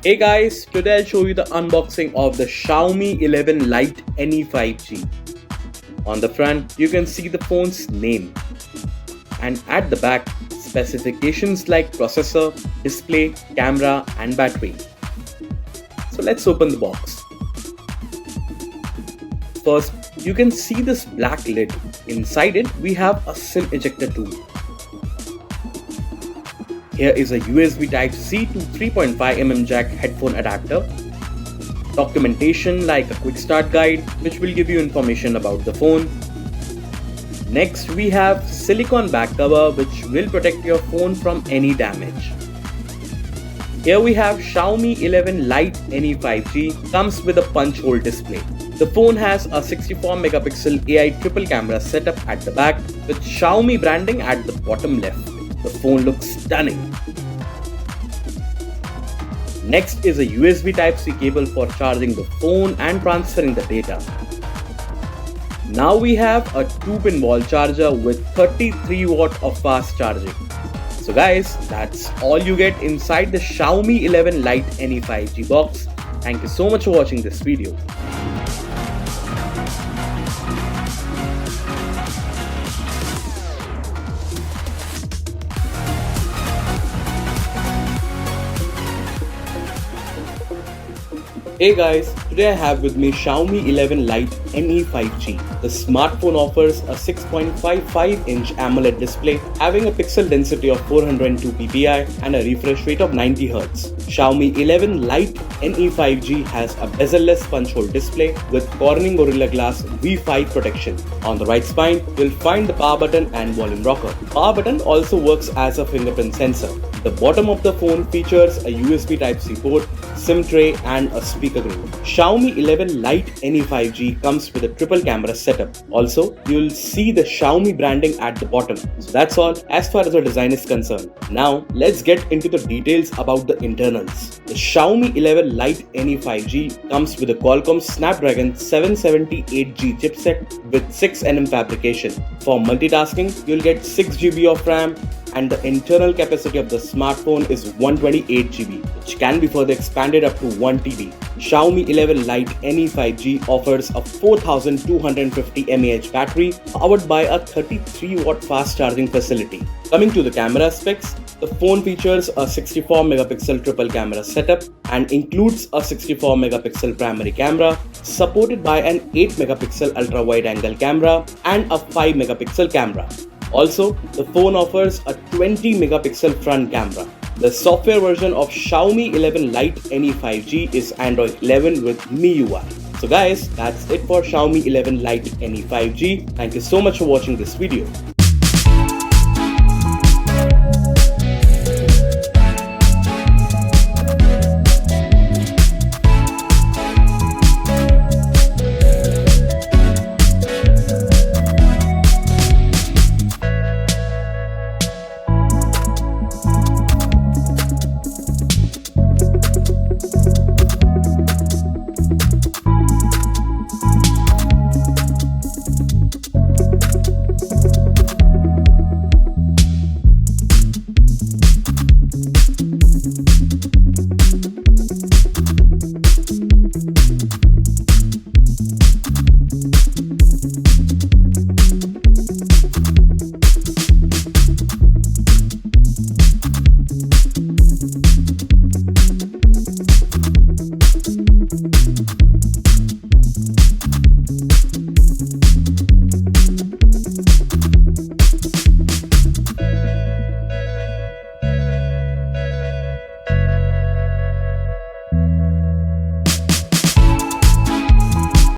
Hey guys, today I'll show you the unboxing of the Xiaomi 11 Lite NE 5G. On the front, you can see the phone's name, and at the back, specifications like processor, display, camera and battery. So let's open the box. First, you can see this black lid. Inside it, we have a SIM ejector tool. Here is a USB Type-C to 3.5mm jack headphone adapter, documentation like a quick start guide which will give you information about the phone. Next we have silicone back cover which will protect your phone from any damage. Here we have Xiaomi 11 Lite NE 5G, comes with a punch hole display. The phone has a 64 megapixel AI triple camera setup at the back with Xiaomi branding at the bottom left. The phone looks stunning. Next is a USB Type-C cable for charging the phone and transferring the data. Now we have a 2-pin wall charger with 33 watt of fast charging. So guys, that's all you get inside the Xiaomi 11 Lite NE 5G box. Thank you so much for watching this video. Hey guys, today I have with me Xiaomi 11 Lite NE 5G. The smartphone offers a 6.55-inch AMOLED display having a pixel density of 402 ppi and a refresh rate of 90 Hz. Xiaomi 11 Lite NE 5G has a bezel-less punch hole display with Corning Gorilla Glass V5 protection. On the right spine, you'll find the power button and volume rocker. Power button also works as a fingerprint sensor. The bottom of the phone features a USB Type-C port, SIM tray and a speaker grill. Xiaomi 11 Lite NE 5G comes with a triple camera setup. Also, you'll see the Xiaomi branding at the bottom. So that's all as far as the design is concerned. Now, let's get into the details about the internals. The Xiaomi 11 Lite NE 5G comes with a Qualcomm Snapdragon 778G chipset with 6nm fabrication. For multitasking, you'll get 6GB of RAM, and the internal capacity of the smartphone is 128GB, which can be further expanded up to 1TB. Xiaomi 11 Lite NE 5G offers a 4250 mAh battery powered by a 33 watt fast charging facility. Coming to the camera specs, the phone features a 64 megapixel triple camera setup and includes a 64 megapixel primary camera supported by an 8 megapixel ultra wide angle camera and a 5 megapixel camera. Also, the phone offers a 20 megapixel front camera. The software version of Xiaomi 11 Lite NE 5G is Android 11 with MIUI. So guys, that's it for Xiaomi 11 Lite NE 5G. Thank you so much for watching this video.